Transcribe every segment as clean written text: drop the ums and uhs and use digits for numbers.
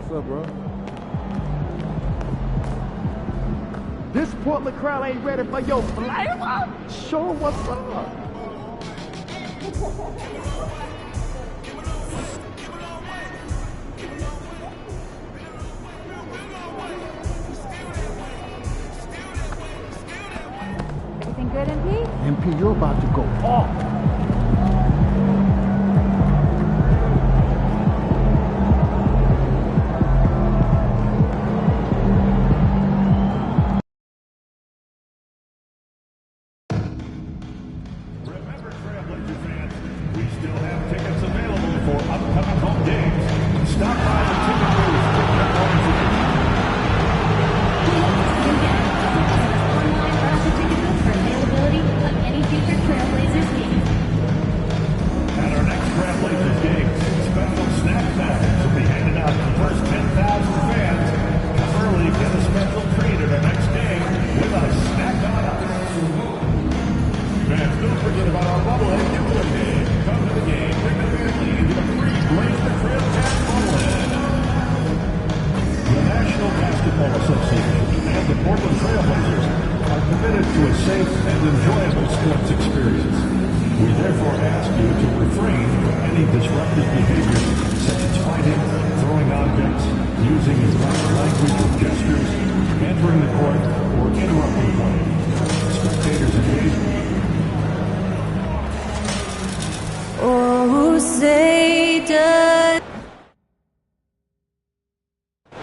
What's up, bro? This Portland crowd ain't ready for your flavor. Show 'em what's up. Everything good, MP? MP, you're about to go off.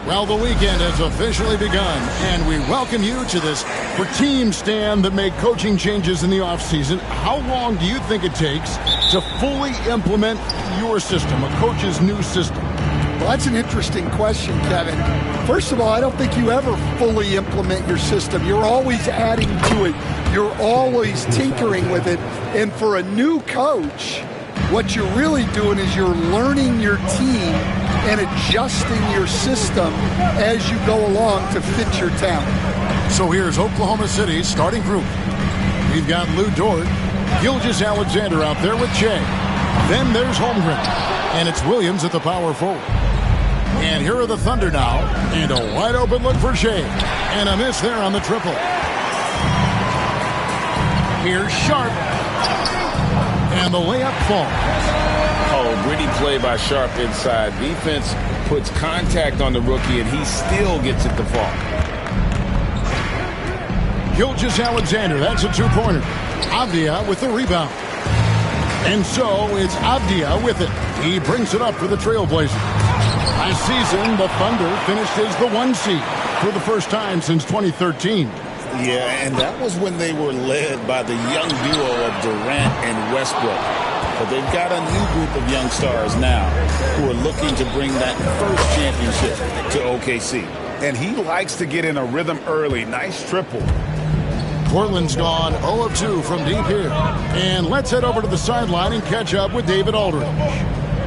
Well, the weekend has officially begun, and we welcome you to this for teams, Stan, that make coaching changes in the offseason. How long do you think it takes to fully implement your system, a coach's new system? Well, that's an interesting question, Kevin. First of all, I don't think you ever fully implement your system. You're always adding to it. You're always tinkering with it. And for a new coach, what you're really doing is you're learning your team and adjusting your system as you go along to fit your talent. So here's Oklahoma City's starting group. We've got Lou Dort, Gilgeous-Alexander out there with Che. Then there's Holmgren, and it's Williams at the power forward. And here are the Thunder now, and a wide open look for Shea. And a miss there on the triple. Here's Sharp. And the layup falls. Oh, gritty play by Sharp inside. Defense puts contact on the rookie, and he still gets it to fall. Gilgeous-Alexander, that's a two-pointer. Avdia with the rebound. And so it's Avdia with it. He brings it up for the Trailblazers. Last season, the Thunder finished as the 1 seed for the first time since 2013. Yeah, and that was when they were led by the young duo of Durant and Westbrook. But they've got a new group of young stars now who are looking to bring that first championship to OKC. And he likes to get in a rhythm early. Nice triple. Portland's gone 0 of 2 from deep here. And let's head over to the sideline and catch up with David Aldridge.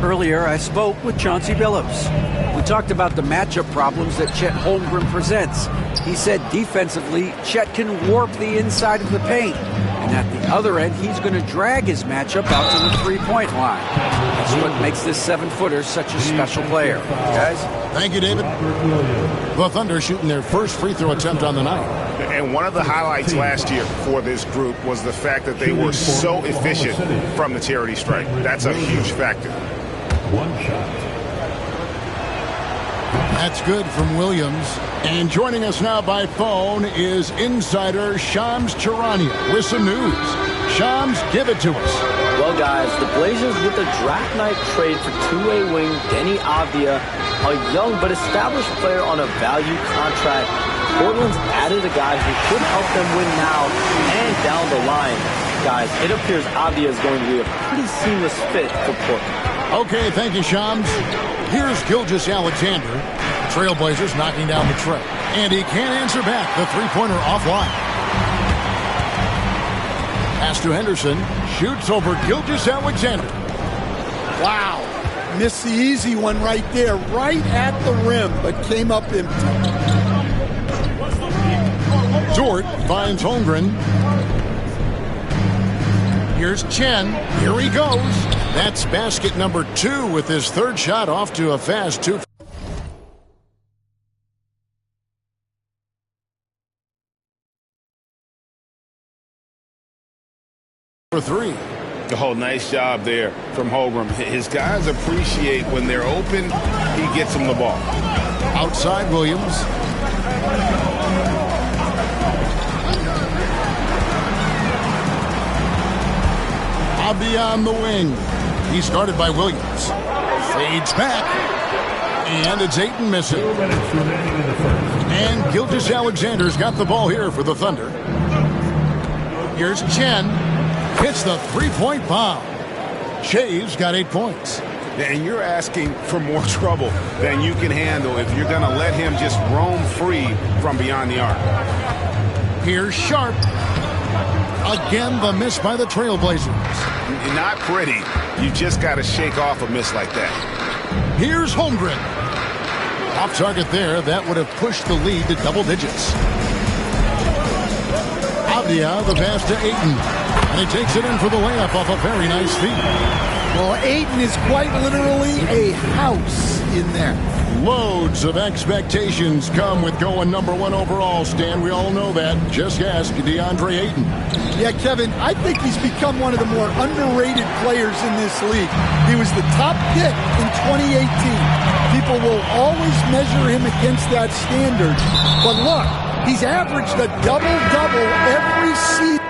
Earlier, I spoke with Chauncey Billups. We talked about the matchup problems that Chet Holmgren presents. He said defensively, Chet can warp the inside of the paint. And at the other end, he's going to drag his matchup out to the three-point line. That's what makes this 7-footer such a special player. Guys? Thank you, David. The Thunder shooting their first free throw attempt on the night. And one of the highlights last year for this group was the fact that they were so efficient from the charity stripe. That's a huge factor. One shot. That's good from Williams. And joining us now by phone is insider Shams Charania with some news. Shams, give it to us. Well, guys, the Blazers with a draft night trade for two-way wing Denny Avdia, a young but established player on a value contract. Portland's added a guy who could help them win now and down the line. Guys, it appears Avdia is going to be a pretty seamless fit for Portland. Okay, thank you, Shams. Here's Gilgeous-Alexander. Trailblazers knocking down the tray. And he can't answer back. The three-pointer offline. Pass to Henderson. Shoots over Gilgeous-Alexander. Wow. Missed the easy one right there, right at the rim, but came up empty. Dort finds Holmgren. Here's Chen. Here he goes. That's basket number 2 with his third shot off to a fast 2. for three. Oh, nice job there from Holmgren. His guys appreciate when they're open, he gets them the ball. Outside Williams. Avdia on the wing. He started by Williams. Fades back. And it's Ayton missing. And Gilgeous-Alexander's got the ball here for the Thunder. Here's Chen. Hits the three-point bomb. Shea's got 8 points. And you're asking for more trouble than you can handle if you're going to let him just roam free from beyond the arc. Here's Sharp. Again, the miss by the Trailblazers. Not pretty. You just got to shake off a miss like that. Here's Holmgren. Off target there. That would have pushed the lead to double digits. Avdia, the pass to Ayton. And he takes it in for the layup off a very nice feed. Well, Ayton is quite literally a house in there. Loads of expectations come with going #1 overall, Stan. We all know that. Just ask DeAndre Ayton. Yeah, Kevin, I think he's become one of the more underrated players in this league. He was the top pick in 2018. People will always measure him against that standard. But look, he's averaged a double-double every season.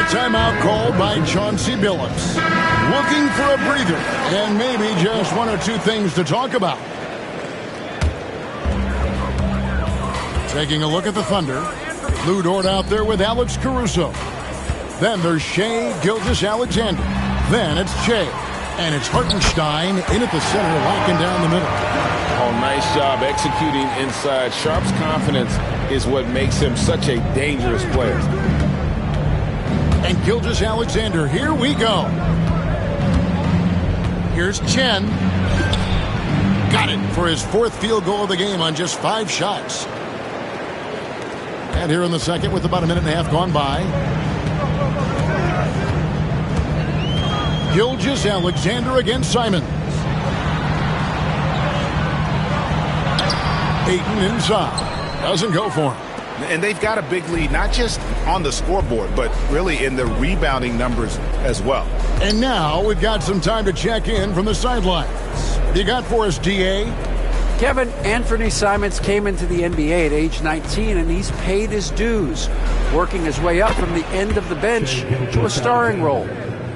Timeout called by Chauncey Billups. Looking for a breather and maybe just one or two things to talk about. Taking a look at the Thunder. Lou Dort out there with Alex Caruso. Then there's Shai Gilgeous-Alexander. Then it's Shai. And it's Hartenstein in at the center, locking down the middle. Oh, nice job executing inside. Sharp's confidence is what makes him such a dangerous player. And Gilgeous-Alexander, here we go. Here's Chen. Got it for his 4th field goal of the game on just 5 shots. And here in the second with about a minute and a half gone by. Gilgeous-Alexander against Simons. Ayton inside. Doesn't go for him. And they've got a big lead, not just on the scoreboard, but really in the rebounding numbers as well. And now we've got some time to check in from the sidelines. What you got for us, D.A.? Kevin, Anthony Simons came into the NBA at age 19, and he's paid his dues, working his way up from the end of the bench to a starring role.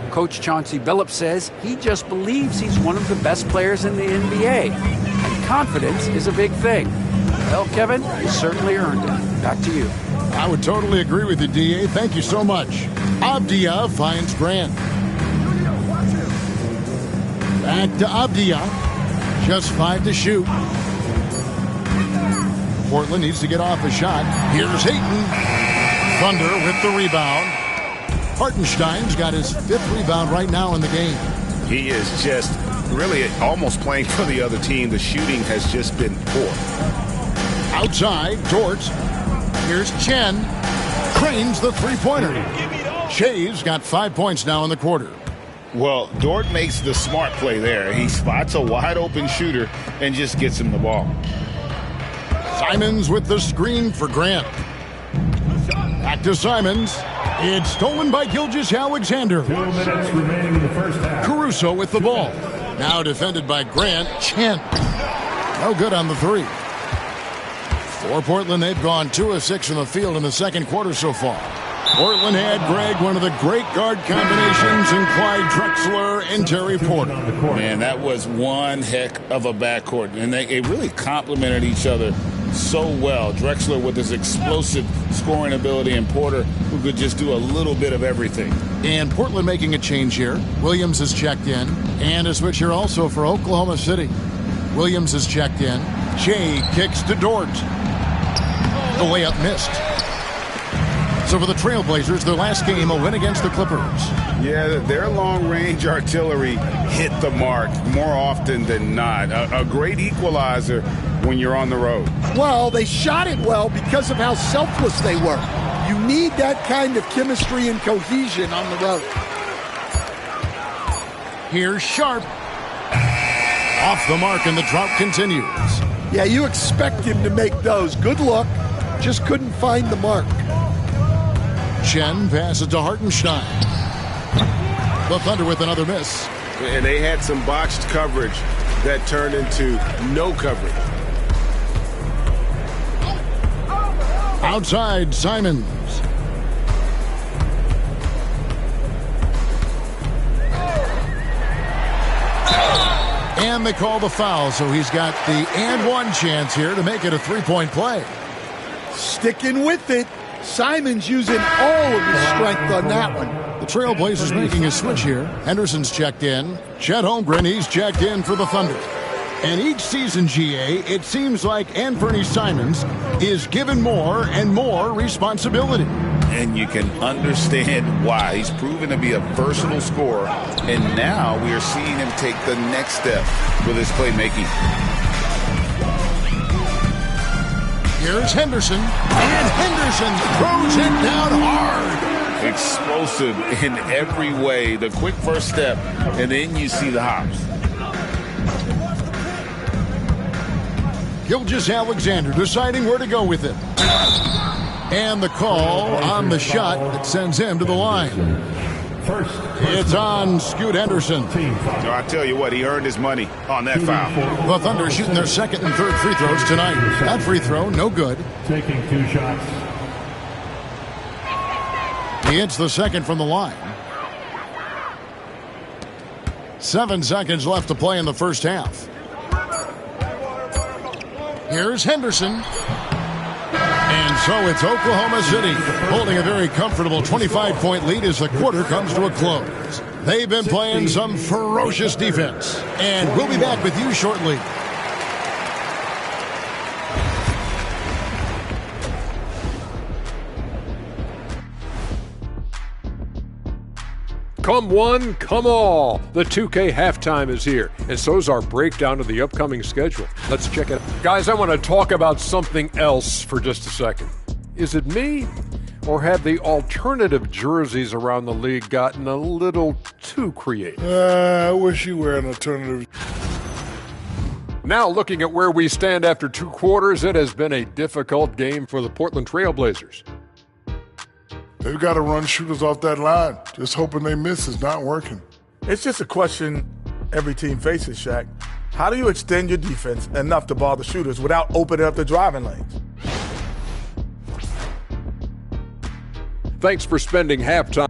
Coach Chauncey Billups says he just believes he's one of the best players in the NBA, and confidence is a big thing. Well, Kevin, you certainly earned it. Back to you. I would totally agree with you, D.A. Thank you so much. Avdia finds Grant. Back to Avdia. Just 5 to shoot. Portland needs to get off a shot. Here's Ayton. Thunder with the rebound. Hartenstein's got his 5th rebound right now in the game. He is just really almost playing for the other team. The shooting has just been poor. Outside, Dort. Here's Chen. Cranes the three-pointer. Shai's got 5 points now in the quarter. Well, Dort makes the smart play there. He spots a wide-open shooter and just gets him the ball. Simons with the screen for Grant. Back to Simons. It's stolen by Gilgeous-Alexander. 2 minutes remaining in the first half. Caruso with the ball. Now defended by Grant. Chen. No good on the three. For Portland, they've gone 2 of 6 from the field in the second quarter so far. Portland had, Greg, one of the great guard combinations in Clyde Drexler and Terry Porter. Man, that was one heck of a backcourt. And they really complemented each other so well. Drexler with his explosive scoring ability and Porter who could just do a little bit of everything. And Portland making a change here. Williams has checked in. And a switch here also for Oklahoma City. Williams has checked in. Shai kicks to Dort. The layup missed. So for the Trailblazers, their last game, a win against the Clippers. Yeah, their long-range artillery hit the mark more often than not. A great equalizer when you're on the road. Well, they shot it well because of how selfless they were. You need that kind of chemistry and cohesion on the road. Here's Sharp. Off the mark, and the drought continues. Yeah, you expect him to make those. Good luck. Just couldn't find the mark. Chen passes to Hartenstein. The Thunder with another miss. And they had some botched coverage that turned into no coverage. Outside, Simons. And they call the foul, so he's got the and one chance here to make it a three-point play. Sticking with it. Simons using all of his strength on that one. The Trailblazers making a switch here. Henderson's checked in. Chet Holmgren, he's checked in for the Thunder. And each season, GA, it seems like Anthony Simons is given more and more responsibility. And you can understand why. He's proven to be a versatile scorer, and now we are seeing him take the next step with his playmaking. Here's Henderson, and Henderson throws it down hard. Explosive in every way. The quick first step, and then you see the hops. Gilgeous-Alexander deciding where to go with it. And the call on the shot that sends him to the line. It's on Scoot Henderson. So I tell you what, he earned his money on that foul. The Thunder shooting their second and third free throws tonight. That free throw, no good. Taking 2 shots. He hits the second from the line. 7 seconds left to play in the first half. Here's Henderson. And so it's Oklahoma City holding a very comfortable 25-point lead as the quarter comes to a close. They've been playing some ferocious defense. And we'll be back with you shortly. Come one, come all. The 2K halftime is here, and so's our breakdown of the upcoming schedule. Let's check it out. Guys, I want to talk about something else for just a second. Is it me, or have the alternative jerseys around the league gotten a little too creative? I wish you were an alternative. Now, looking at where we stand after 2 quarters, it has been a difficult game for the Portland Trailblazers. They've got to run shooters off that line. Just hoping they miss is not working. It's just a question every team faces, Shaq. How do you extend your defense enough to bother shooters without opening up the driving lanes? Thanks for spending halftime.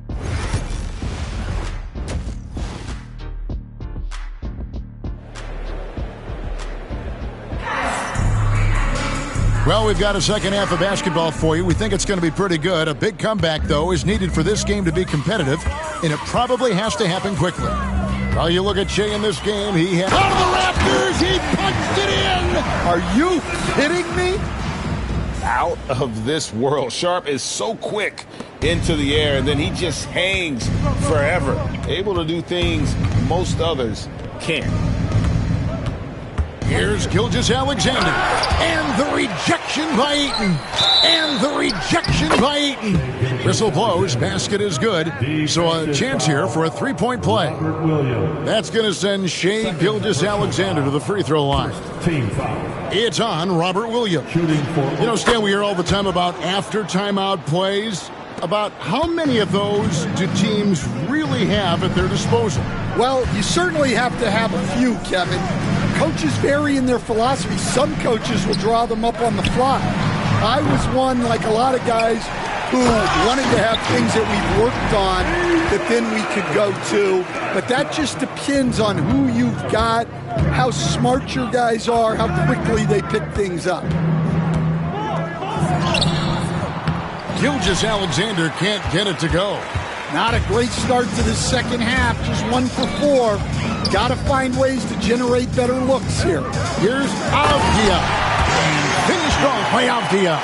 Well, we've got a second half of basketball for you. We think it's going to be pretty good. A big comeback, though, is needed for this game to be competitive, and it probably has to happen quickly. Well, you look at Shea in this game. He had out of the rafters. He punched it in. Are you kidding me? Out of this world. Sharp is so quick into the air, and then he just hangs forever. Able to do things most others can't. Here's Gilgeous-Alexander. And the rejection by Eaton. And the rejection by Eaton. Whistle blows. Basket is good. So a chance here for a three-point play. That's going to send Shea Gilgeous-Alexander to the free throw line. It's on Robert Williams. You know, Stan, we hear all the time about after timeout plays. About how many of those do teams really have at their disposal? Well, you certainly have to have a few, Kevin. Coaches vary in their philosophy. Some coaches will draw them up on the fly. I was one, like a lot of guys, who wanted to have things that we've worked on that then we could go to. But that just depends on who you've got, how smart your guys are, how quickly they pick things up. Gilgeous-Alexander can't get it to go. Not a great start to the second half, just 1 for 4. Got to find ways to generate better looks here. Here's Avdia. Finish strong by Avdia.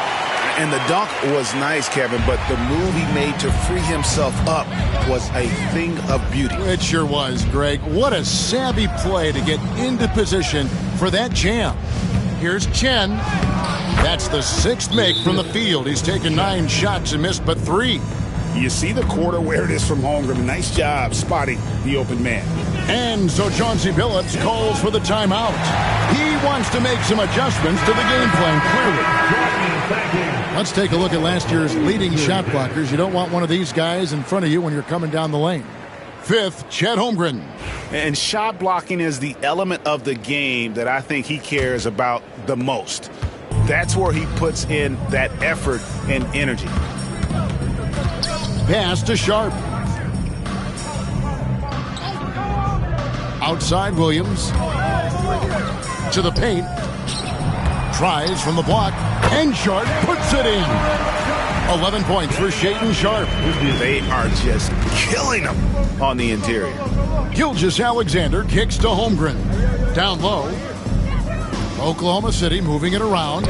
And the dunk was nice, Kevin, but the move he made to free himself up was a thing of beauty. It sure was, Greg. What a savvy play to get into position for that jam. Here's Chen. That's the 6th make from the field. He's taken 9 shots and missed but 3. You see the court awareness from Holmgren. Nice job spotting the open man. And so Chauncey Billups calls for the timeout. He wants to make some adjustments to the game plan, clearly. Let's take a look at last year's leading shot blockers. You don't want one of these guys in front of you when you're coming down the lane. Fifth, Chet Holmgren. And shot blocking is the element of the game that I think he cares about the most. That's where he puts in that effort and energy. Pass to Sharp. Outside Williams. To the paint. Tries from the block. And Sharp puts it in. 11 points for Shaedon Sharp. They are just killing him on the interior. Gilgeous-Alexander kicks to Holmgren. Down low. Oklahoma City moving it around.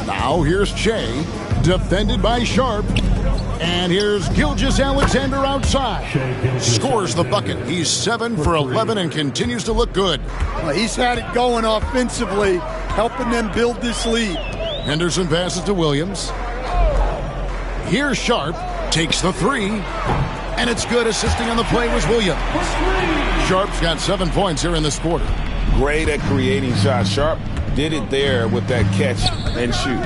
Now here's Che, defended by Sharp. And here's Gilgeous-Alexander outside. Scores the bucket. He's 7 for 11 and continues to look good. Well, he's had it going offensively, helping them build this lead. Henderson passes to Williams. Here's Sharp, takes the three, and it's good. Assisting on the play was Williams. Sharp's got 7 points here in this quarter. Great at creating shots. Sharp did it there with that catch and shoot.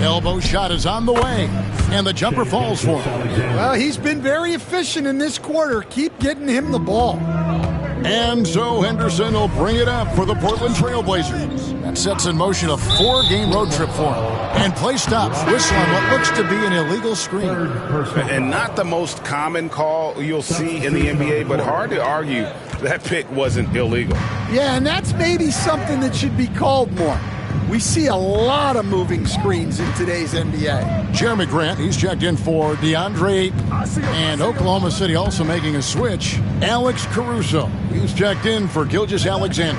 Elbow shot is on the way, and the jumper falls for him. Well, he's been very efficient in this quarter. Keep getting him the ball. And so Henderson will bring it up for the Portland Trailblazers. That sets in motion a 4-game road trip for him. And play stops, whistle on what looks to be an illegal screen. And not the most common call you'll see in the NBA, but hard to argue that pick wasn't illegal. Yeah, and that's maybe something that should be called more. We see a lot of moving screens in today's NBA. Jeremy Grant, he's checked in for DeAndre Ayton. And Oklahoma City also making a switch. Alex Caruso, he's checked in for Gilgeous-Alexander.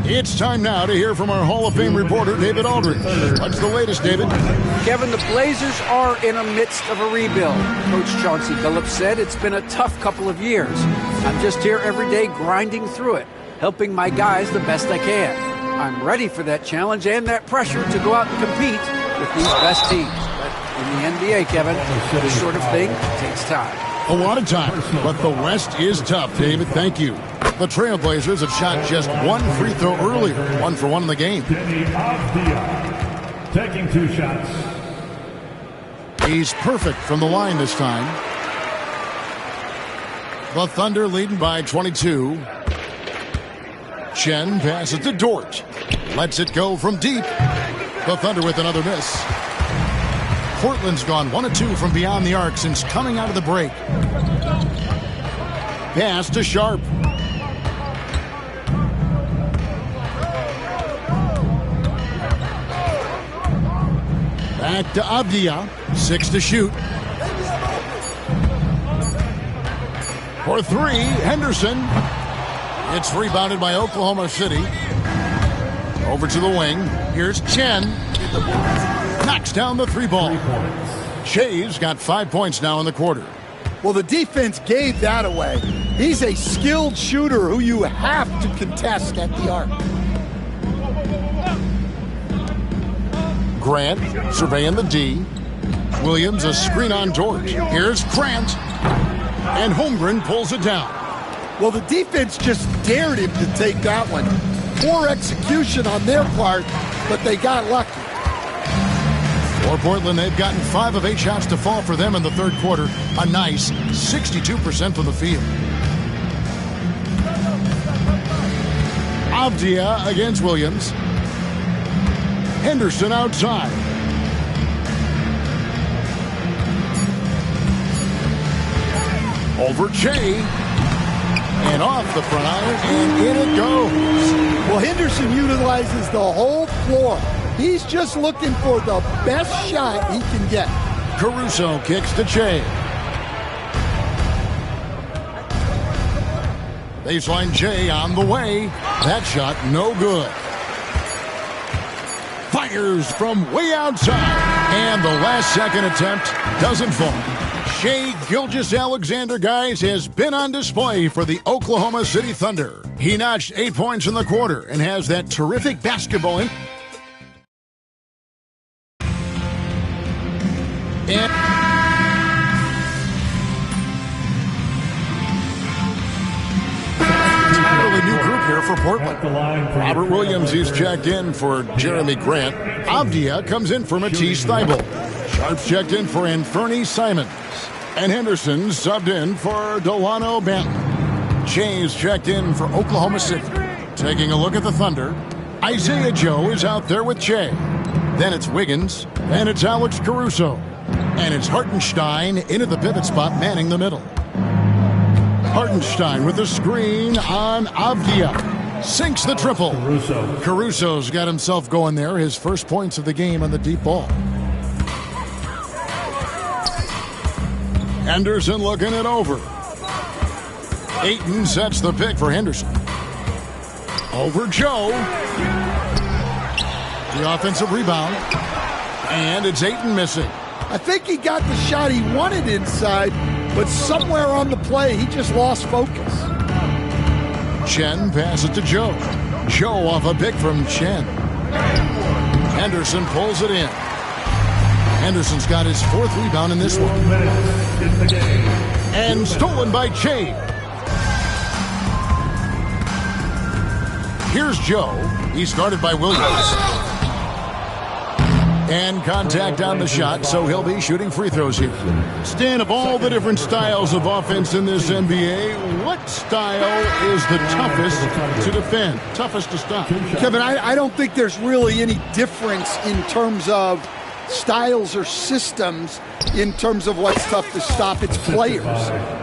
It's time now to hear from our Hall of Fame reporter, David Aldridge. What's the latest, David? Kevin, the Blazers are in the midst of a rebuild. Coach Chauncey Billups said it's been a tough couple of years. I'm just here every day grinding through it, helping my guys the best I can. I'm ready for that challenge and that pressure to go out and compete with these best teams. But in the NBA, Kevin, this sort of thing takes time. A lot of time, but the West is tough, David. Thank you. The Trailblazers have shot just one free throw earlier, 1 for 1 in the game. Taking 2 shots. He's perfect from the line this time. The Thunder leading by 22. Chen passes to Dort. Lets it go from deep. The Thunder with another miss. Portland's gone 1 of 2 from beyond the arc since coming out of the break. Pass to Sharp. Back to Avdia. 6 to shoot. For 3, Henderson. It's rebounded by Oklahoma City. Over to the wing. Here's Chen. Knocks down the 3-ball. Che's got 5 points now in the quarter. Well, the defense gave that away. He's a skilled shooter who you have to contest at the arc. Grant surveying the D. Williams a screen on Dort. Here's Grant. And Holmgren pulls it down. Well, the defense just dared him to take that one. Poor execution on their part, but they got lucky. For Portland, they've gotten 5 of 8 shots to fall for them in the third quarter. A nice 62% from the field. Avdia against Williams. Henderson outside. Over Che. And off the front iron, and in it goes. Well, Henderson utilizes the whole floor. He's just looking for the best shot he can get. Caruso kicks to Che. Baseline Che on the way. That shot no good. Fires from way outside. And the last second attempt doesn't fall. Shai Gilgeous-Alexander, guys, has been on display for the Oklahoma City Thunder. He notched 8 points in the quarter and has that terrific basketball in. And for Portland. Robert Williams, he's checked in for Jeremy Grant. Avdia comes in for Matisse Thybulle. Sharp's checked in for Anferny Simons. And Henderson subbed in for Delano Banton. Che's checked in for Oklahoma City. Taking a look at the Thunder, Isaiah Joe is out there with Che. Then it's Wiggins, and it's Alex Caruso. And it's Hartenstein into the pivot spot, manning the middle. Hartenstein with the screen on Avdia. Sinks the triple. Caruso's got himself going there, his first points of the game on the deep ball. Henderson looking it over. Ayton sets the pick for Henderson. Over Joe. The offensive rebound. And it's Ayton missing. I think he got the shot he wanted inside, but somewhere on the play, he just lost focus. Chen passes to Joe. Joe off a pick from Chen. Henderson pulls it in. Henderson's got his fourth rebound in this one. And stolen by Che. Here's Joe. He's guarded by Williams. And contact on the shot, so he'll be shooting free throws here. Stan, of all the different styles of offense in this NBA, what style is the toughest to defend, toughest to stop? Kevin, I don't think there's really any difference in terms of styles or systems in terms of what's tough to stop. It's players.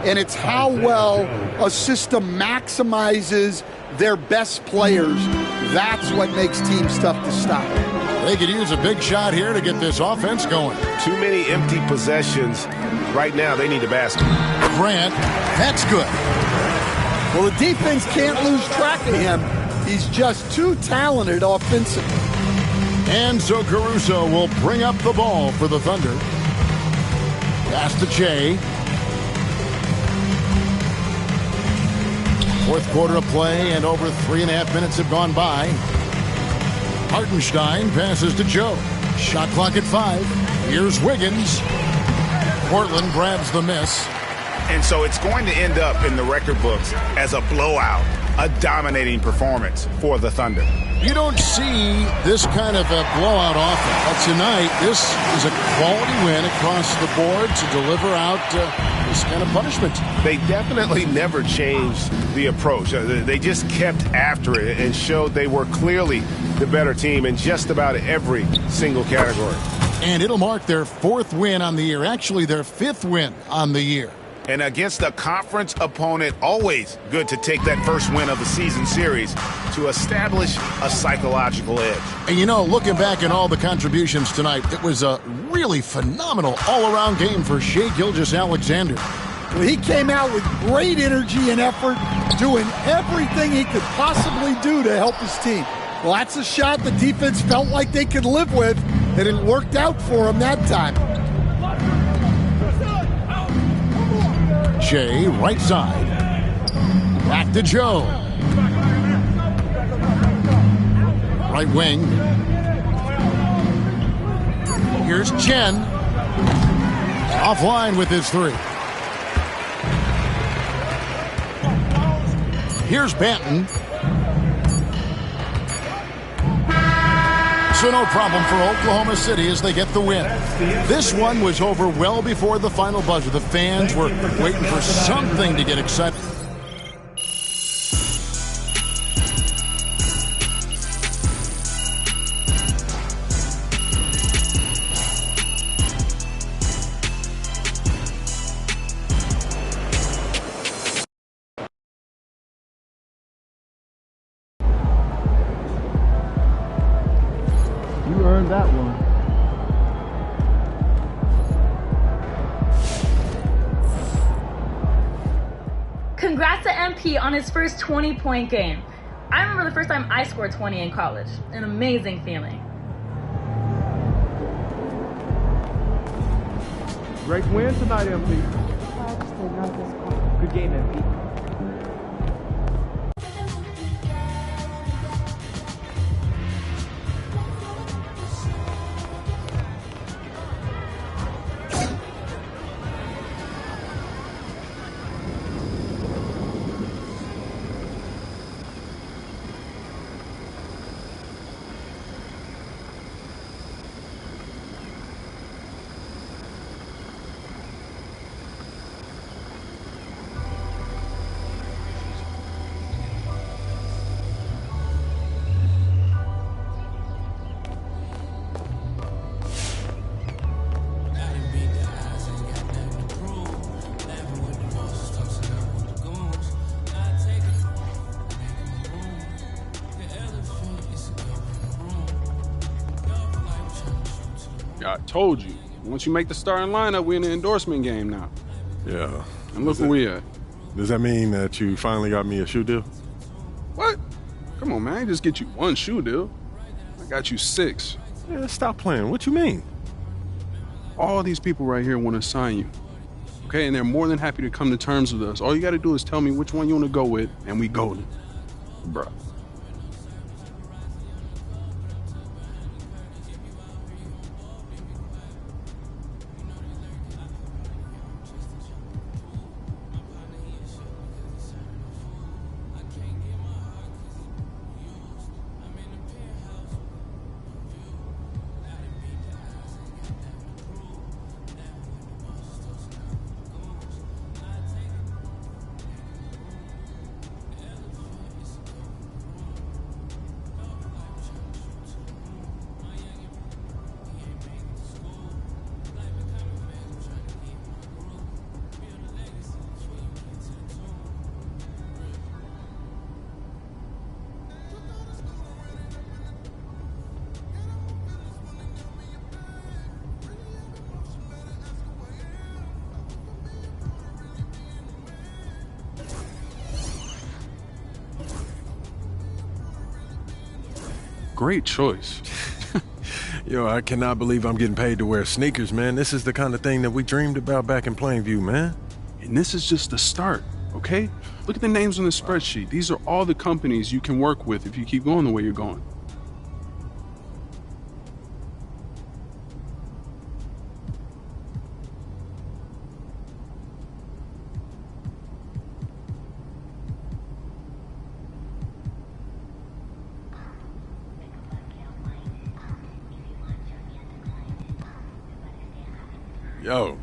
And it's how well a system maximizes their best players. That's what makes teams tough to stop. They could use a big shot here to get this offense going. Too many empty possessions. Right now, they need the basket. Grant, that's good. Well, the defense can't lose track of him. He's just too talented offensively. And so Caruso will bring up the ball for the Thunder. Pass to Che. Fourth quarter of play, and over 3.5 minutes have gone by. Hartenstein passes to Joe. Shot clock at 5. Here's Wiggins. Portland grabs the miss. And so it's going to end up in the record books as a blowout, a dominating performance for the Thunder. You don't see this kind of a blowout often. But tonight, this is a quality win across the board to deliver out this kind of punishment. They definitely never changed the approach. They just kept after it and showed they were clearly the better team in just about every single category. And it'll mark their 4th win on the year, actually their 5th win on the year. And against a conference opponent, always good to take that first win of the season series to establish a psychological edge. And you know, looking back at all the contributions tonight, it was a really phenomenal all-around game for Shai Gilgeous-Alexander. Well, he came out with great energy and effort, doing everything he could possibly do to help his team. Well, that's a shot the defense felt like they could live with, and it worked out for him that time. Shai, right side. Back to Joe. Right wing. Here's Chen. Offline with his 3. Here's Banton. So no problem for Oklahoma City as they get the win. This one was over well before the final buzzer. The fans were waiting for something to get excited. You earned that one. Congrats to MP on his first 20-point game. I remember the first time I scored 20 in college. An amazing feeling. Great win tonight, MP. Good game, MP. I told you. Once you make the starting lineup, we're in the endorsement game now. Yeah. And look where we at. Does that mean that you finally got me a shoe deal? What? Come on, man. I ain't just get you one shoe deal. I got you 6. Yeah, stop playing. What you mean? All these people right here want to sign you. Okay, and they're more than happy to come to terms with us. All you got to do is tell me which one you want to go with, and we golden. Bruh. Great choice. Yo, I cannot believe I'm getting paid to wear sneakers, man. This is the kind of thing that we dreamed about back in Plainview, man. And this is just the start, okay? Look at the names on the spreadsheet. These are all the companies you can work with if you keep going the way you're going. Yo,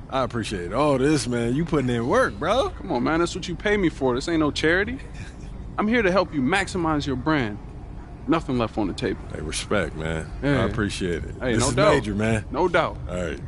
I appreciate all this, man. You putting in work, bro. Come on, man. That's what you pay me for. This ain't no charity. I'm here to help you maximize your brand. Nothing left on the table. Hey, respect, man. Yeah. I appreciate it. Hey, this no is doubt. major, man. No doubt. All right.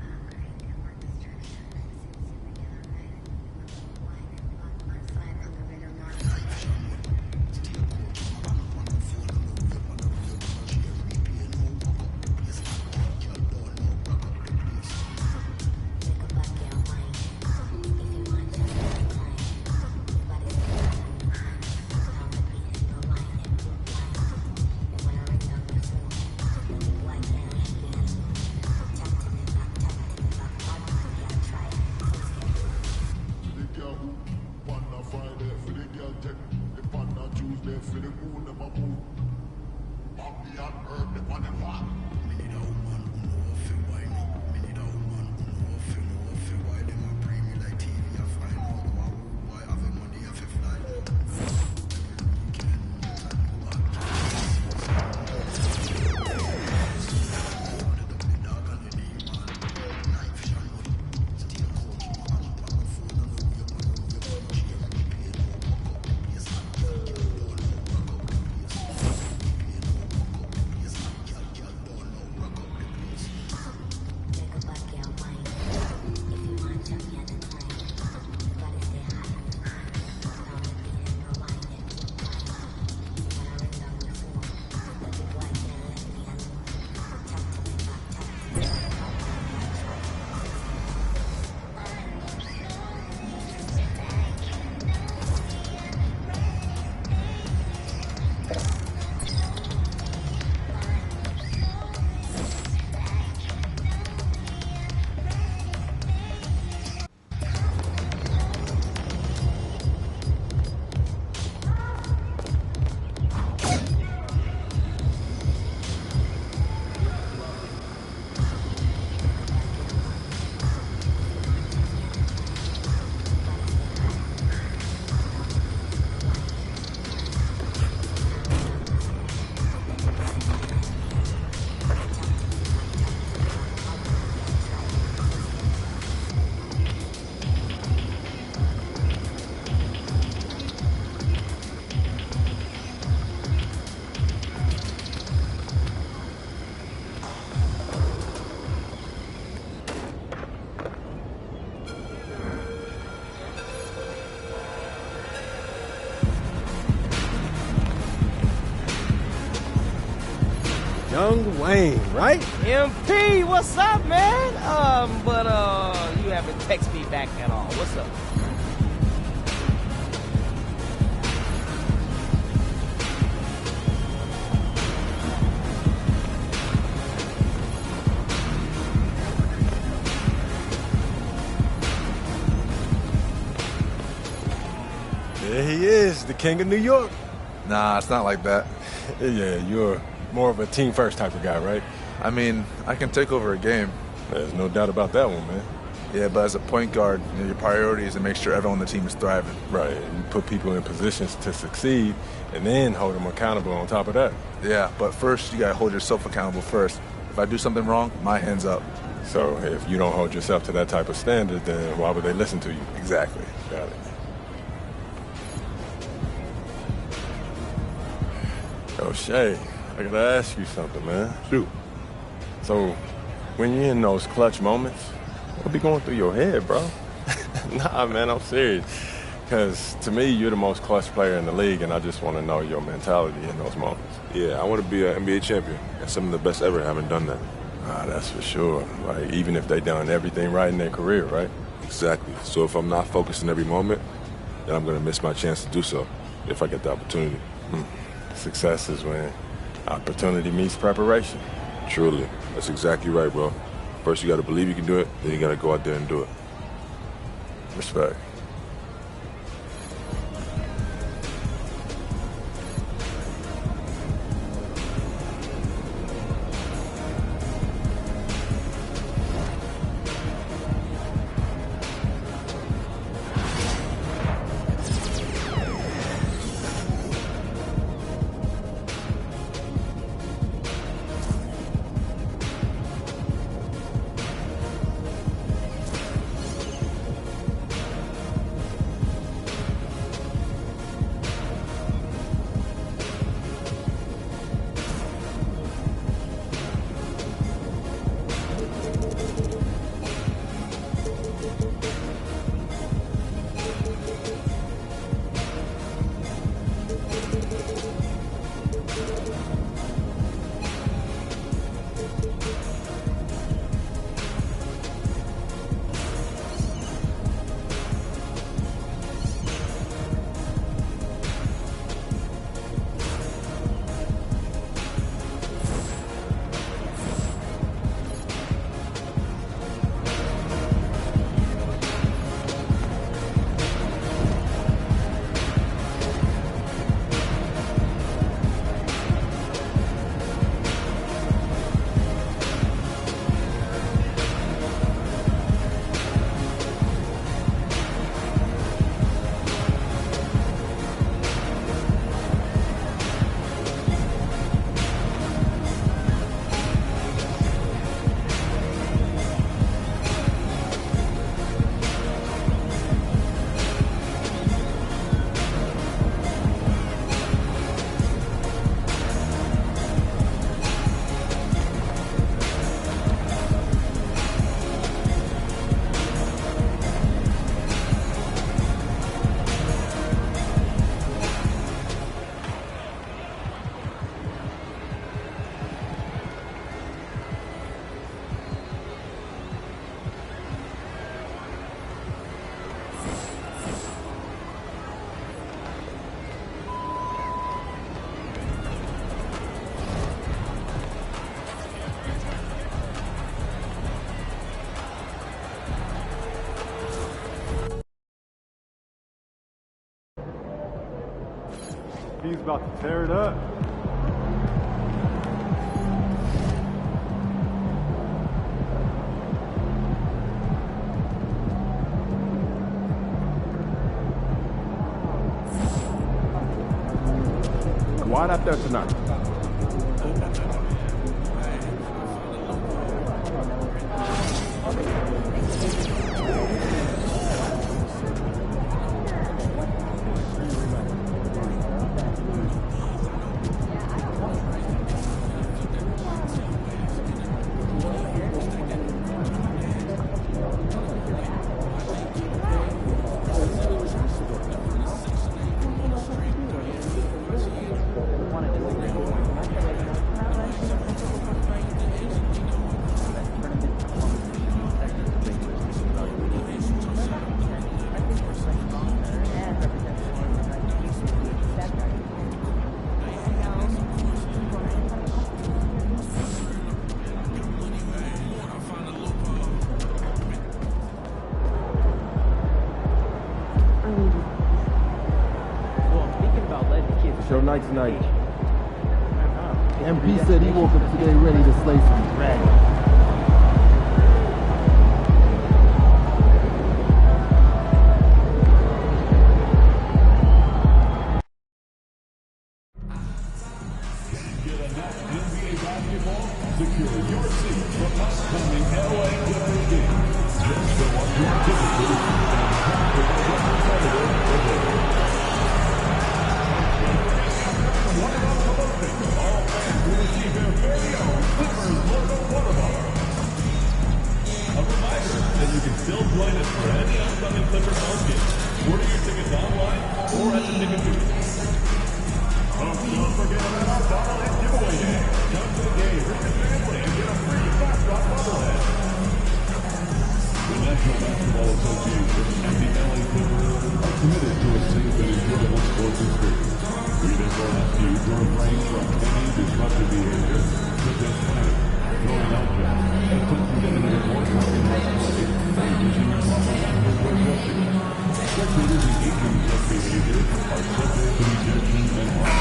Young Wayne, right? MP, what's up, man? But you haven't texted me back at all. What's up? There he is, the king of New York. Nah, it's not like that. Yeah, you're more of a team-first type of guy, right? I mean, I can take over a game. There's no doubt about that one, man. Yeah, but as a point guard, your priority is to make sure everyone on the team is thriving. Right, you put people in positions to succeed and then hold them accountable on top of that. Yeah, but first you got to hold yourself accountable first. If I do something wrong, my hand's up. So if you don't hold yourself to that type of standard, then why would they listen to you? Exactly. Got it. Yo, Shay, I gotta ask you something, man. Shoot. So, when you're in those clutch moments, what be going through your head, bro? Nah, man, I'm serious. Because to me, you're the most clutch player in the league, and I just want to know your mentality in those moments. Yeah, I want to be an NBA champion. And some of the best ever haven't done that. Ah, that's for sure. Like, even if they done everything right in their career, right? Exactly. So if I'm not focused in every moment, then I'm going to miss my chance to do so if I get the opportunity. Success is when opportunity meets preparation. Truly. That's exactly right, bro. First, you got to believe you can do it, then you got to go out there and do it. Respect. He's about to tear it up. Why not there tonight? night tonight. MP said he woke up today ready to slay some dragons. Secure your seat for upcoming LA Clippers games. Just show up your typical and comfortable competitive all fans will receive their very own Clippers logo water bottle. A reminder that you can still join us for any upcoming Clippers home games. Order your tickets online or at the ticket booth. Don't forget about our bobblehead giveaway day. Come to the game, bring your family, and get a free mascot bobblehead. The National Basketball Association and the LA Clippers are committed to a safe and enjoyable sports experience. We therefore ask you to refrain from any disruptive behavior, such as fighting, throwing objects, attempting to enter or talking about play, or using improper language when watching. Spectators engaging in such behavior are subject to ejection and harm.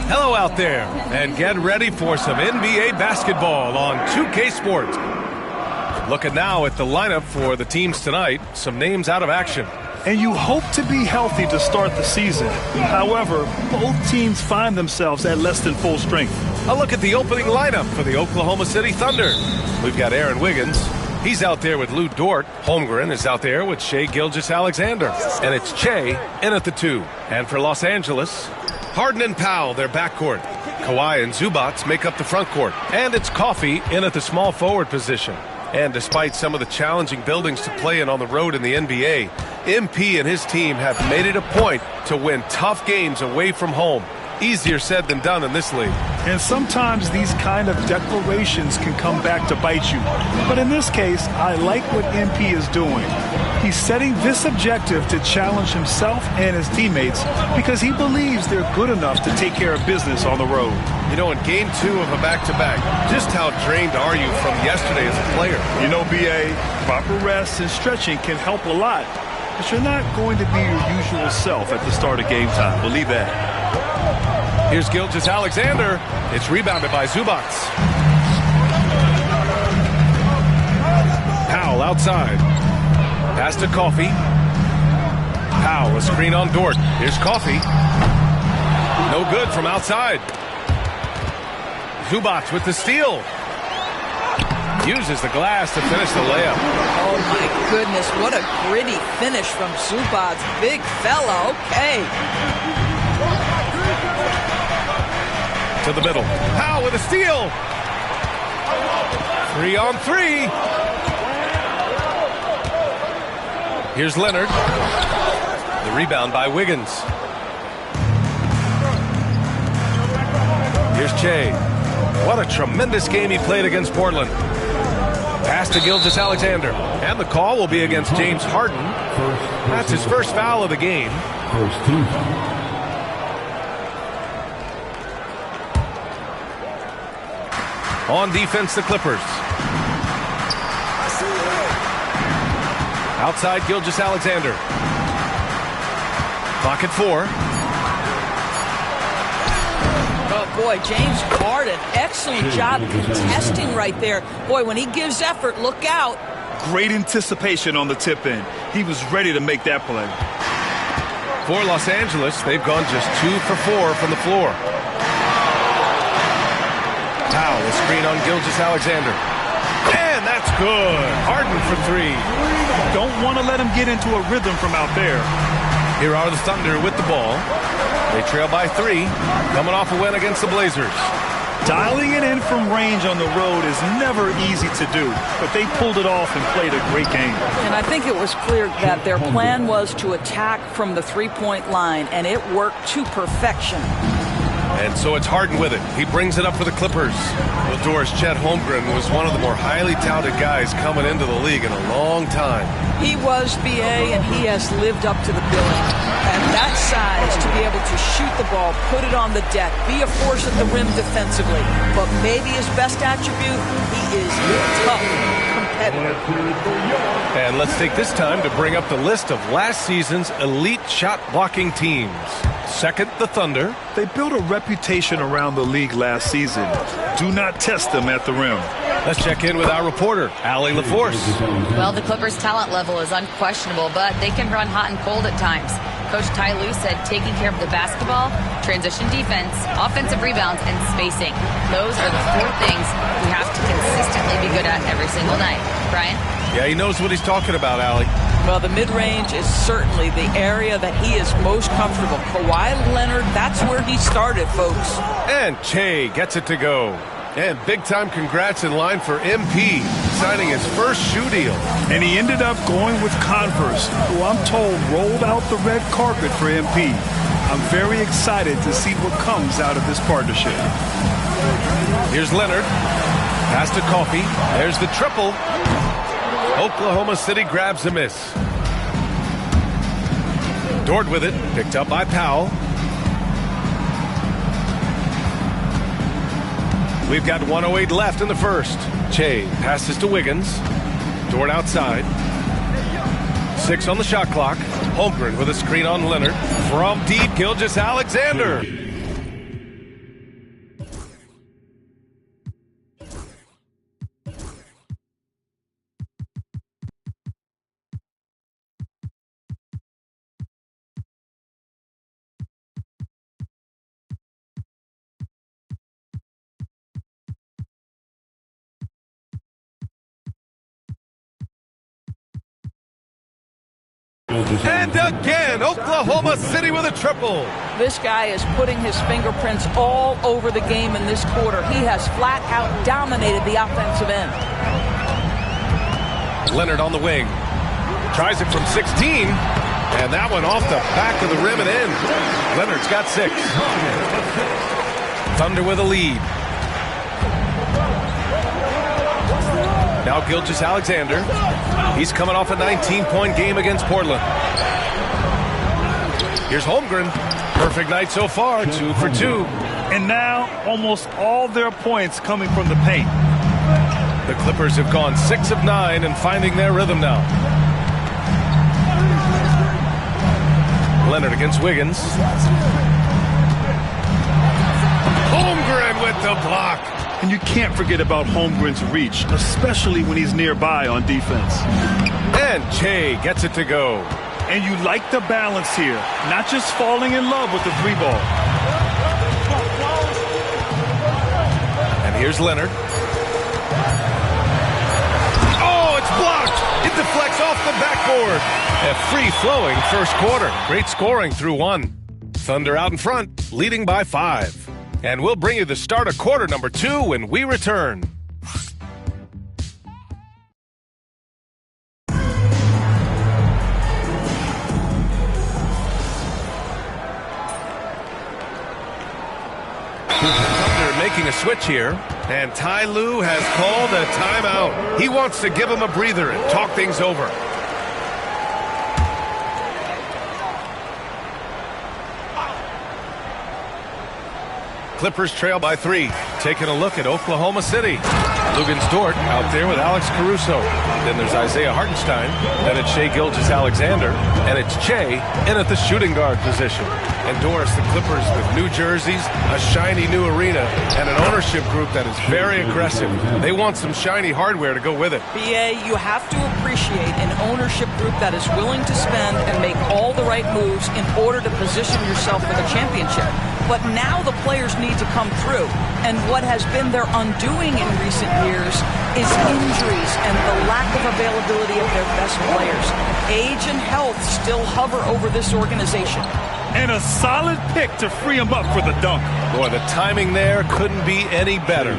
Hello out there, and get ready for some NBA basketball on 2K Sports. Looking now at the lineup for the teams tonight, some names out of action. And you hope to be healthy to start the season. However, both teams find themselves at less than full strength. A look at the opening lineup for the Oklahoma City Thunder. We've got Aaron Wiggins. He's out there with Lou Dort. Holmgren is out there with Shai Gilgeous-Alexander. And it's Che in at the 2. And for Los Angeles, Harden and Powell, their backcourt. Kawhi and Zubac make up the front court. And it's Coffey in at the small forward position. And despite some of the challenging buildings to play in on the road in the NBA, MP and his team have made it a point to win tough games away from home. Easier said than done in this league. And sometimes these kind of declarations can come back to bite you. But in this case, I like what MP is doing. He's setting this objective to challenge himself and his teammates because he believes they're good enough to take care of business on the road. You know, in game 2 of a back-to-back, just how drained are you from yesterday as a player? You know, BA, proper rest and stretching can help a lot. But you're not going to be your usual self at the start of game time. Believe that. Here's Gilgeous-Alexander. It's rebounded by Zubac. Powell outside. Pass to Coffey. Powell, a screen on Dort. Here's Coffey. No good from outside. Zubac with the steal. Uses the glass to finish the layup. Oh, my goodness. What a gritty finish from Zubac. Big fella. Okay. To the middle. Powell with a steal. 3 on 3. Here's Leonard. The rebound by Wiggins. Here's Che. What a tremendous game he played against Portland. Pass to Gilgeous-Alexander. And the call will be against James Harden. That's his first foul of the game. First team foul. On defense, the Clippers. Outside, Gilgeous-Alexander. Clock at 4. Oh, boy, James Harden, excellent job contesting right there. Boy, when he gives effort, look out. Great anticipation on the tip-in. He was ready to make that play. For Los Angeles, they've gone just 2 for 4 from the floor. Powell, a screen on Gilgeous-Alexander. And that's good. Harden for 3. Don't want to let him get into a rhythm from out there. Here are the Thunder with the ball. They trail by 3, coming off a win against the Blazers. Dialing it in from range on the road is never easy to do, but they pulled it off and played a great game. And I think it was clear that their plan was to attack from the three-point line, and it worked to perfection. And so it's Harden with it. He brings it up for the Clippers. Well, Doris, Chet Holmgren was one of the more highly touted guys coming into the league in a long time. He was, BA, and he has lived up to the billing. And that size to be able to shoot the ball, put it on the deck, be a force at the rim defensively. But maybe his best attribute, he is tough. competitor. And let's take this time to bring up the list of last season's elite shot blocking teams. Second, the Thunder. They built a reputation around the league last season. Do not test them at the rim. Let's check in with our reporter, Allie LaForce. Well, the Clippers' talent level is unquestionable, but they can run hot and cold at times. Coach Ty Lue said taking care of the basketball, transition defense, offensive rebounds, and spacing. Those are the 4 things we have to consistently be good at every single night. Brian? Yeah, he knows what he's talking about, Allie. Well, the mid-range is certainly the area that he is most comfortable. Kawhi Leonard, that's where he started, folks. And Che gets it to go. And big-time congrats in line for MP, signing his first shoe deal. And he ended up going with Converse, who I'm told rolled out the red carpet for MP. I'm very excited to see what comes out of this partnership. Here's Leonard. Pass to Coffey. There's the triple. Oklahoma City grabs a miss. Dort with it. Picked up by Powell. We've got 1:08 left in the first. Che passes to Wiggins. Dort outside. 6 on the shot clock. Holmgren with a screen on Leonard. From deep, Gilgeous-Alexander. And again, Oklahoma City with a triple. This guy is putting his fingerprints all over the game in this quarter. He has flat out dominated the offensive end. Leonard on the wing. Tries it from 16. And that one off the back of the rim and in. Leonard's got 6. Thunder with a lead. Now Gilgeous-Alexander. He's coming off a 19-point game against Portland. Here's Holmgren. Perfect night so far, 2 for 2. And now almost all their points coming from the paint. The Clippers have gone 6 of 9 and finding their rhythm now. Leonard against Wiggins. Holmgren with the block. And you can't forget about Holmgren's reach, especially when he's nearby on defense. And Che gets it to go. And you like the balance here, not just falling in love with the 3-ball. And here's Leonard. Oh, it's blocked. It deflects off the backboard. A free-flowing first quarter. Great scoring through 1. Thunder out in front, leading by 5. And we'll bring you the start of quarter number 2 when we return. Thunder making a switch here, and Ty Lue has called a timeout. He wants to give him a breather and talk things over. Clippers trail by 3. Taking a look at Oklahoma City. Luguentz Dort out there with Alex Caruso. Then there's Isaiah Hartenstein. Then it's Shai Gilgeous-Alexander. And it's Che in at the shooting guard position. And Doris, the Clippers with new jerseys, a shiny new arena, and an ownership group that is very aggressive. They want some shiny hardware to go with it. BA, you have to appreciate an ownership group that is willing to spend and make all the right moves in order to position yourself for the championship. But now the players need to come through. And what has been their undoing in recent years is injuries and the lack of availability of their best players. Age and health still hover over this organization. And a solid pick to free him up for the dunk. Boy, the timing there couldn't be any better.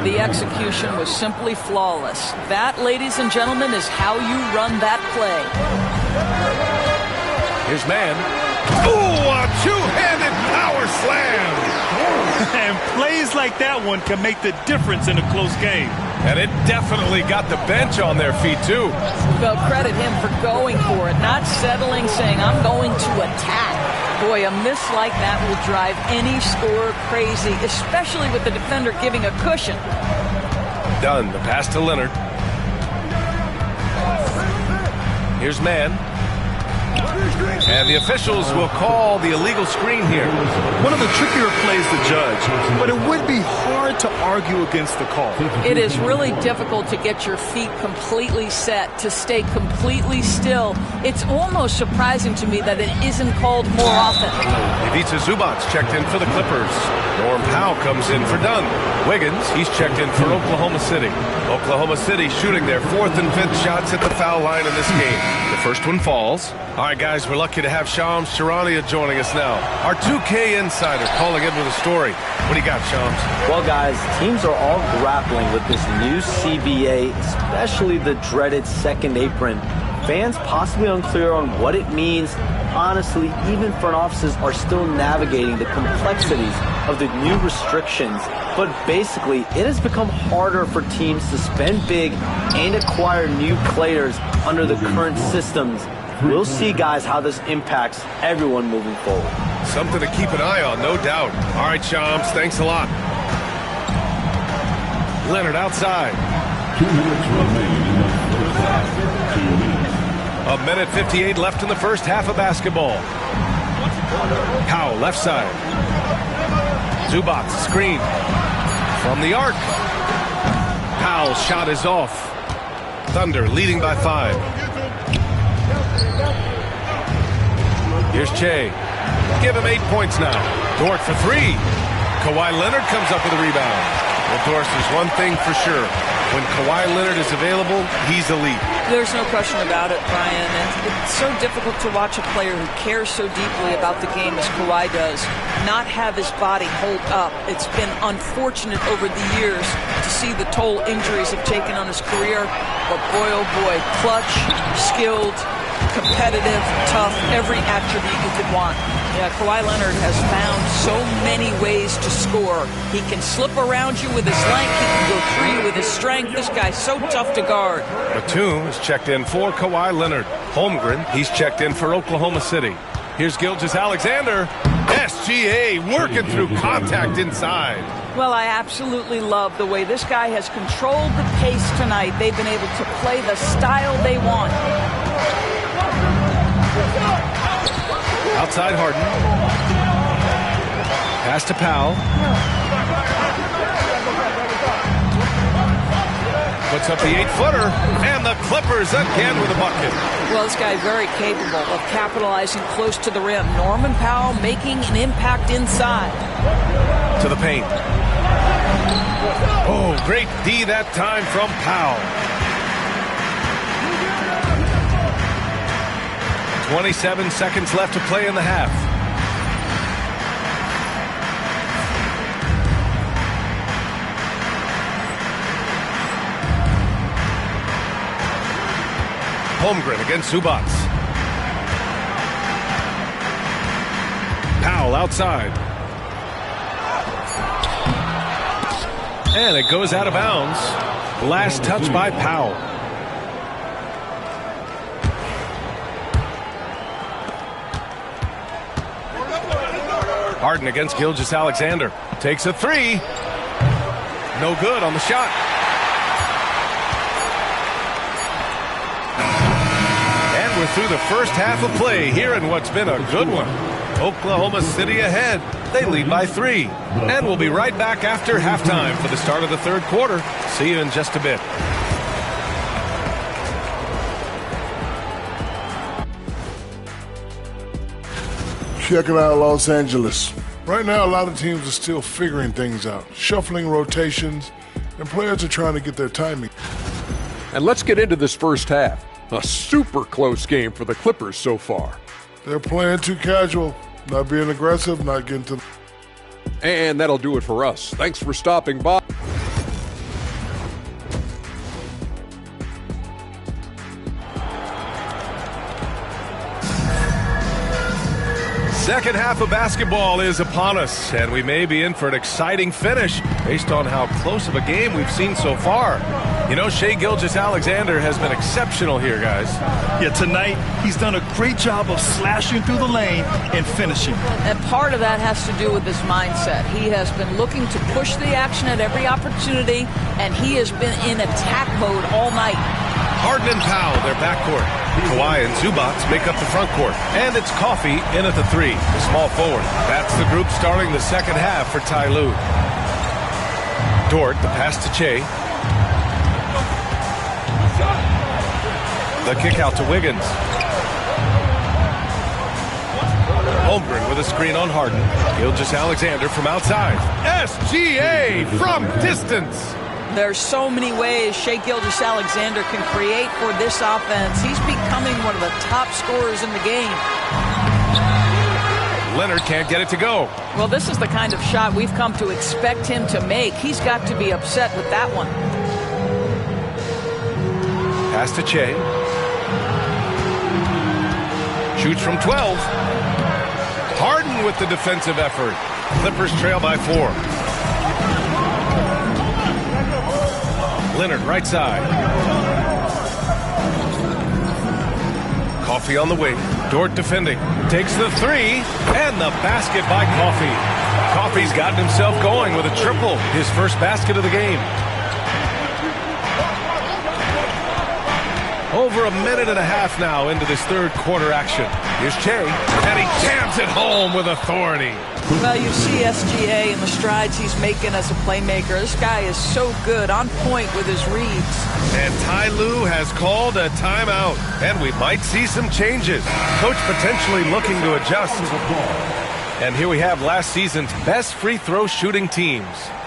The execution was simply flawless. That, ladies and gentlemen, is how you run that play. Here's Mann. Ooh, a two-handed power slam. And plays like that one can make the difference in a close game. And it definitely got the bench on their feet, too. Well, credit him for going for it, not settling, saying, I'm going to attack. Boy, a miss like that will drive any scorer crazy, especially with the defender giving a cushion. Done. The pass to Leonard. Here's man. And the officials will call the illegal screen here. One of the trickier plays to judge, but it would be hard to argue against the call. It is really difficult to get your feet completely set, to stay completely still. It's almost surprising to me that it isn't called more often. Ivica Zubac checked in for the Clippers. Norm Powell comes in for Dunn. Wiggins, he's checked in for Oklahoma City. Oklahoma City shooting their 4th and 5th shots at the foul line in this game. The first one falls. All right, guys, we're lucky to have Shams Charania joining us now. Our 2K insider calling in with a story. What do you got, Shams? Well, guys, teams are all grappling with this new CBA, especially the dreaded second apron. Fans possibly unclear on what it means. Honestly, even front offices are still navigating the complexities of the new restrictions. But basically, it has become harder for teams to spend big and acquire new players under the current systems. We'll see, guys, how this impacts everyone moving forward. Something to keep an eye on, no doubt. All right, Shams, thanks a lot. Leonard outside. 2 minutes remaining in the first half. 2 minutes. A minute 58 left in the first half of basketball. Powell, left side. Zubac, screen. From the arc. Powell's shot is off. Thunder leading by 5. Here's Che. Give him 8 points now. Dort for 3. Kawhi Leonard comes up with a rebound. Well, Doris, there's one thing for sure. When Kawhi Leonard is available, he's elite. There's no question about it, Brian. And it's so difficult to watch a player who cares so deeply about the game as Kawhi does not have his body hold up. It's been unfortunate over the years to see the toll injuries have taken on his career. But boy, oh boy, clutch, skilled, competitive, tough, every attribute you could want. Yeah, Kawhi Leonard has found so many ways to score. He can slip around you with his length. He can go through you with his strength. This guy's so tough to guard. Batum is checked in for Kawhi Leonard. Holmgren, he's checked in for Oklahoma City. Here's Gilgeous-Alexander. SGA working through contact inside. Well, I absolutely love the way this guy has controlled the pace tonight. They've been able to play the style they want. Outside Harden. Pass to Powell. Puts up the 8-footer, and the Clippers again with a bucket. Well, this guy is very capable of capitalizing close to the rim. Norman Powell making an impact inside. To the paint. Oh, great D that time from Powell. 27 seconds left to play in the half. Holmgren against Zubac. Powell outside. And it goes out of bounds. Last touch by Powell. Harden against Gilgeous-Alexander. Takes a 3. No good on the shot. And we're through the first half of play here in what's been a good one. Oklahoma City ahead. They lead by 3. And we'll be right back after halftime for the start of the third quarter. See you in just a bit. Checking out Los Angeles. Right now, a lot of teams are still figuring things out, shuffling rotations, and players are trying to get their timing. And let's get into this first half. A super close game for the Clippers so far. They're playing too casual, not being aggressive, not getting to... And that'll do it for us. Thanks for stopping by. Second half of basketball is upon us, and we may be in for an exciting finish based on how close of a game we've seen so far. You know, Shai Gilgeous-Alexander has been exceptional here, guys. Yeah, tonight he's done a great job of slashing through the lane and finishing. And part of that has to do with his mindset. He has been looking to push the action at every opportunity, and he has been in attack mode all night. Harden and Powell, their backcourt. Kawhi and Zubac make up the front court. And it's Coffey in at the 3, small forward. That's the group starting the second half for Ty Lue. Dort, the pass to Che. The kick out to Wiggins. Holmgren with a screen on Harden. Gilgeous-Alexander from outside. SGA from distance. There's so many ways Shai Gilgeous-Alexander can create for this offense. He's becoming one of the top scorers in the game. Leonard can't get it to go. Well, this is the kind of shot we've come to expect him to make. He's got to be upset with that one. Pass to Che. Shoots from 12. Harden with the defensive effort. Clippers trail by 4. Leonard right side. Coffey on the wing. Dort defending. Takes the 3. And the basket by Coffey. Coffey's gotten himself going with a triple. His first basket of the game. Over a minute and a half now into this third quarter action. Here's Che, and he jams it home with authority. Well, you see SGA and the strides he's making as a playmaker. This guy is so good, on point with his reads. And Ty Lue has called a timeout, and we might see some changes. Coach potentially looking to adjust. And here we have last season's best free throw shooting teams.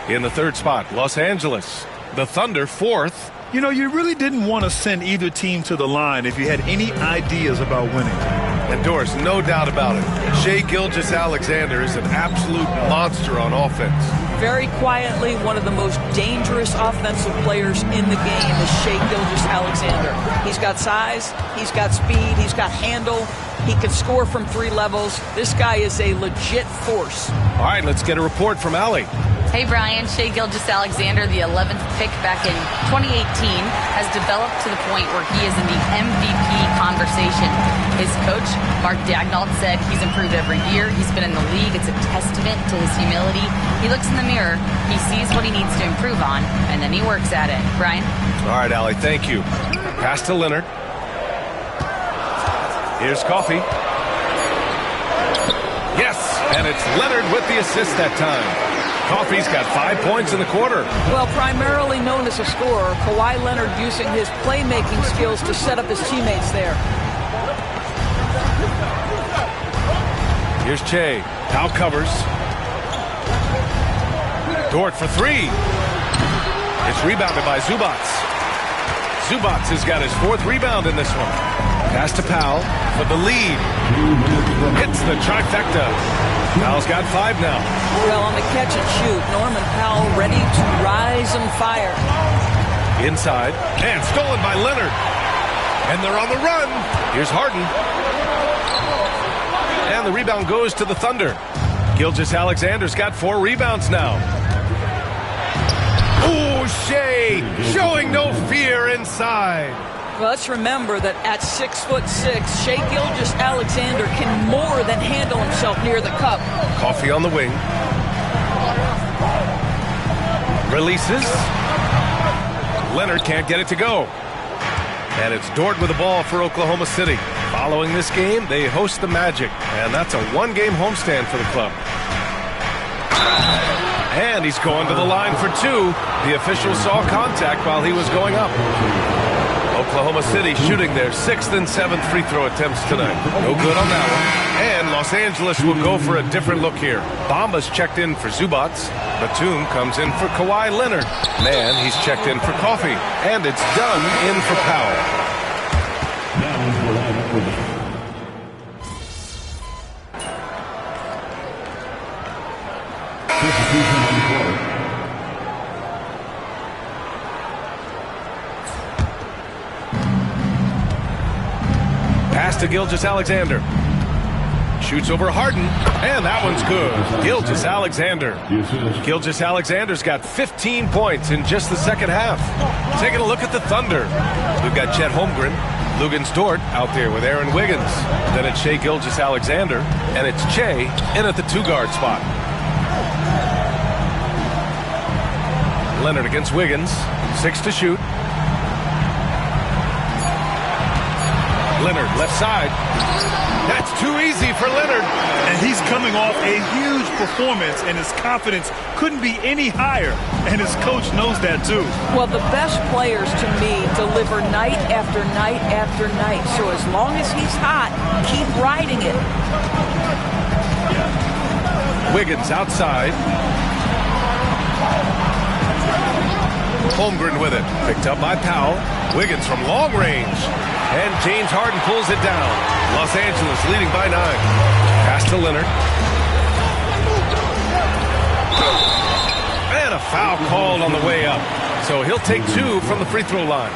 In the third spot, Los Angeles. The Thunder, 4th. You know, you really didn't want to send either team to the line if you had any ideas about winning. And Doris, no doubt about it, Shai Gilgeous-Alexander is an absolute monster on offense. Very quietly, one of the most dangerous offensive players in the game is Shai Gilgeous-Alexander. He's got size, he's got speed, he's got handle, he can score from 3 levels. This guy is a legit force. All right, let's get a report from Allie. Hey, Brian. Shai Gilgeous-Alexander, the 11th pick back in 2018, has developed to the point where he is in the MVP conversation. His coach, Mark Daigneault, said he's improved every year. He's been in the league. It's a testament to his humility. He looks in the mirror, he sees what he needs to improve on, and then he works at it. Brian? All right, Allie, thank you. Pass to Leonard. Here's Coffey. Yes, and it's Leonard with the assist that time. Coffey's got 5 points in the quarter. Well, primarily known as a scorer, Kawhi Leonard using his playmaking skills to set up his teammates there. Here's Che. Now covers. Dort for 3. It's rebounded by Zubac. Zubac has got his 4th rebound in this one. Pass to Powell for the lead. Hits the trifecta. Powell's got 5 now. Well, on the catch and shoot, Norman Powell ready to rise and fire. Inside, and stolen by Leonard. And they're on the run. Here's Harden. And the rebound goes to the Thunder. Gilgeous-Alexander's got 4 rebounds now. Ooh, Shai showing no fear inside. Well, let's remember that at 6'6", Shai Gilgeous-Alexander can more than handle himself near the cup. Coffey on the wing. Releases. Leonard can't get it to go. And it's Dort with the ball for Oklahoma City. Following this game, they host the Magic. And that's a 1-game homestand for the club. And he's going to the line for 2. The official saw contact while he was going up. Oklahoma City shooting their 6th and 7th free throw attempts tonight. No good on that one. And Los Angeles will go for a different look here. Bamba's checked in for Zubac. Batum comes in for Kawhi Leonard. Man, he's checked in for Coffey. And it's done in for Powell. Pass to Gilgeous-Alexander. Shoots over Harden, and that one's good. Gilgeous-Alexander. Gilgeous-Alexander's got 15 points in just the second half. Taking a look at the Thunder. We've got Chet Holmgren, Luguentz Dort out there with Aaron Wiggins. Then it's Shai Gilgeous-Alexander, and it's Che in at the 2-guard spot. Leonard against Wiggins. 6 to shoot. Leonard, left side. That's too easy for Leonard. And he's coming off a huge performance, and his confidence couldn't be any higher. And his coach knows that, too. Well, the best players, to me, deliver night after night after night. So as long as he's hot, keep riding it. Wiggins outside. Holmgren with it. Picked up by Powell. Wiggins from long range. And James Harden pulls it down. Los Angeles leading by 9. Pass to Leonard. And a foul called on the way up. So he'll take 2 from the free throw line.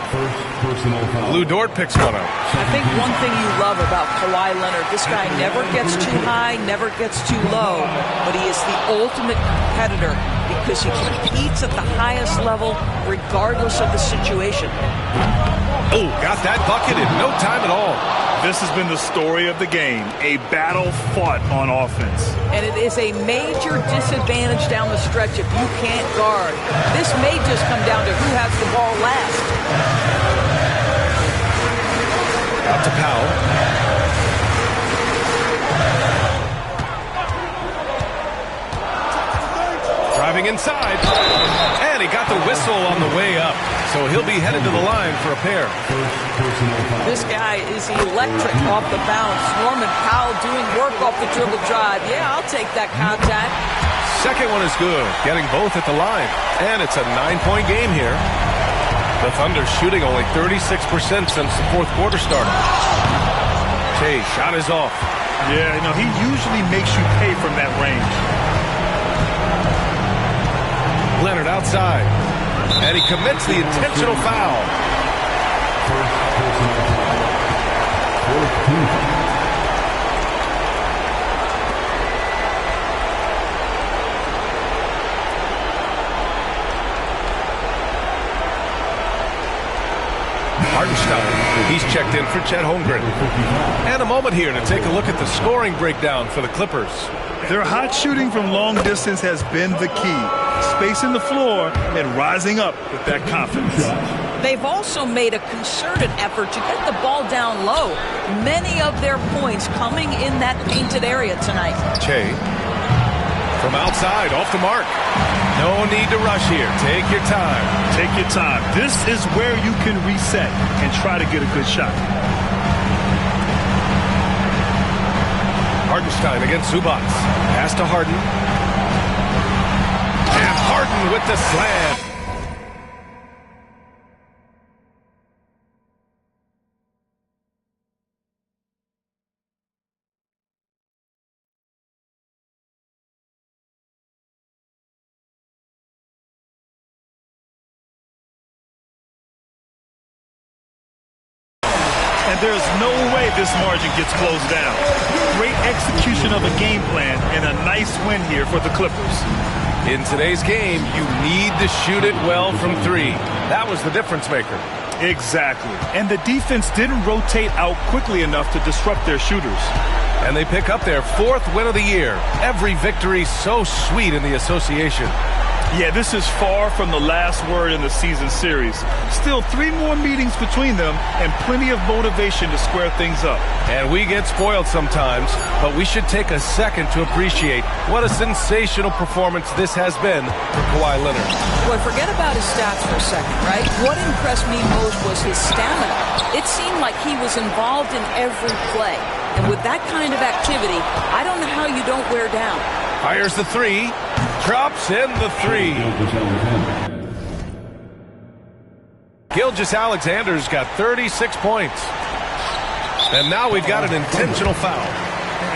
Lou Dort picks one up. I think one thing you love about Kawhi Leonard, this guy never gets too high, never gets too low, but he is the ultimate competitor because he competes at the highest level regardless of the situation. Oh, got that bucket in no time at all. This has been the story of the game, a battle fought on offense. And it is a major disadvantage down the stretch if you can't guard. This may just come down to who has the ball last. Out to Powell. Driving inside. And he got the whistle on the way up. So he'll be headed to the line for a pair. This guy is electric off the bounce. Norman Powell doing work off the dribble drive. Yeah, I'll take that contact. Second one is good. Getting both at the line. And it's a 9-point game here. The Thunder shooting only 36% since the fourth quarter started. Shea, shot is off. Yeah, you know, he usually makes you pay from that range. Leonard outside. And he commits the intentional foul. Hartenstein, he's checked in for Chet Holmgren. And a moment here to take a look at the scoring breakdown for the Clippers. Their hot shooting from long distance has been the key. Spacing the floor and rising up with that confidence. They've also made a concerted effort to get the ball down low. Many of their points coming in that painted area tonight. Shea from outside, off the mark. No need to rush here. Take your time. Take your time. This is where you can reset and try to get a good shot. Hartenstein against Zubac. Pass to Harden. And Harden with the slam. And there's no way this margin gets closed down. Great execution of a game plan and a nice win here for the Clippers. In today's game, you need to shoot it well from 3. That was the difference maker. Exactly. And the defense didn't rotate out quickly enough to disrupt their shooters. And they pick up their 4th win of the year. Every victory so sweet in the association. Yeah, this is far from the last word in the season series. Still 3 more meetings between them and plenty of motivation to square things up. And we get spoiled sometimes, but we should take a second to appreciate what a sensational performance this has been for Kawhi Leonard. Boy, forget about his stats for a second, right? What impressed me most was his stamina. It seemed like he was involved in every play. And with that kind of activity, I don't know how you don't wear down. Fires the 3. Drops in the 3. Gilgeous-Alexander's got 36 points. And now we've got an intentional foul.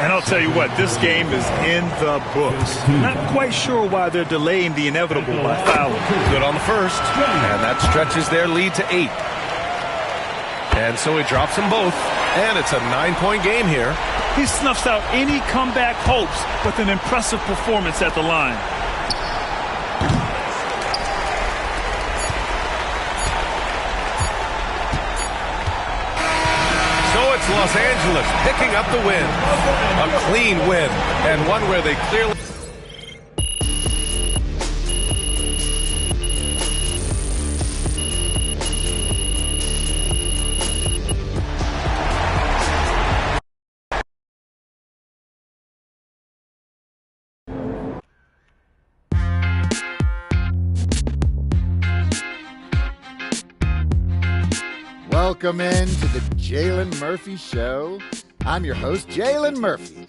And I'll tell you what, this game is in the books. Not quite sure why they're delaying the inevitable by fouling. Good on the first. And that stretches their lead to 8. And so he drops them both. And it's a 9-point game here. He snuffs out any comeback hopes with an impressive performance at the line. So it's Los Angeles picking up the win. A clean win, and one where they clearly... Welcome in to the Jalen Murphy Show. I'm your host, Jalen Murphy.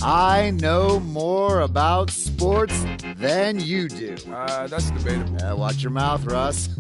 I know more about sports than you do. That's debatable. Watch your mouth, Russ.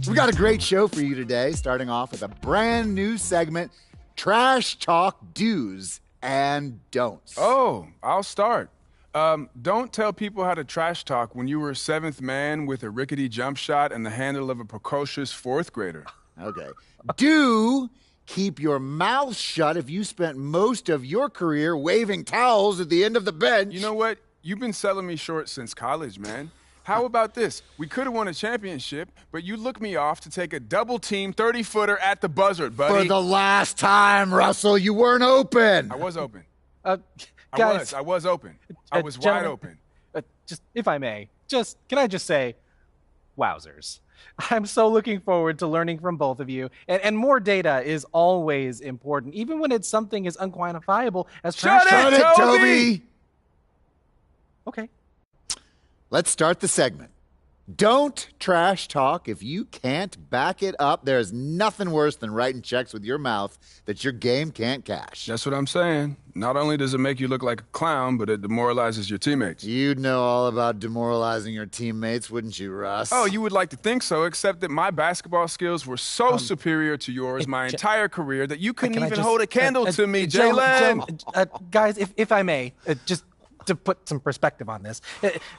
We got a great show for you today, starting off with a brand new segment, Trash Talk Do's and Don'ts. Oh, I'll start. Don't tell people how to trash talk when you were 7th man with a rickety jump shot and the handle of a precocious 4th grader. Okay. Do keep your mouth shut if you spent most of your career waving towels at the end of the bench. You know what? You've been selling me short since college, man. How about this? We could have won a championship, but you looked me off to take a double-team 30-footer at the buzzard, buddy. For the last time, Russell, you weren't open. I was open. Guys, I was open. I was wide open. Just, if I may, can I just say, wowzers. I'm so looking forward to learning from both of you. And more data is always important, even when it's something as unquantifiable as trash talk. Shut it, Toby! Okay. Let's start the segment. Don't trash talk if you can't back it up. There's nothing worse than writing checks with your mouth that your game can't cash. That's what I'm saying. Not only does it make you look like a clown, but it demoralizes your teammates. You'd know all about demoralizing your teammates, wouldn't you, Russ? Oh, you would like to think so, except that my basketball skills were so superior to yours my entire career that you couldn't even hold a candle to me, Jalen. Guys, if I may, just to put some perspective on this,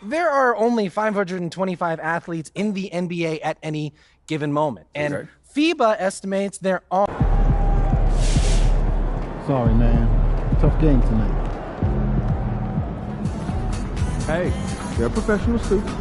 there are only 525 athletes in the NBA at any given moment. And FIBA estimates there are... Sorry, man. Tough game tonight. Hey, they're professional suits.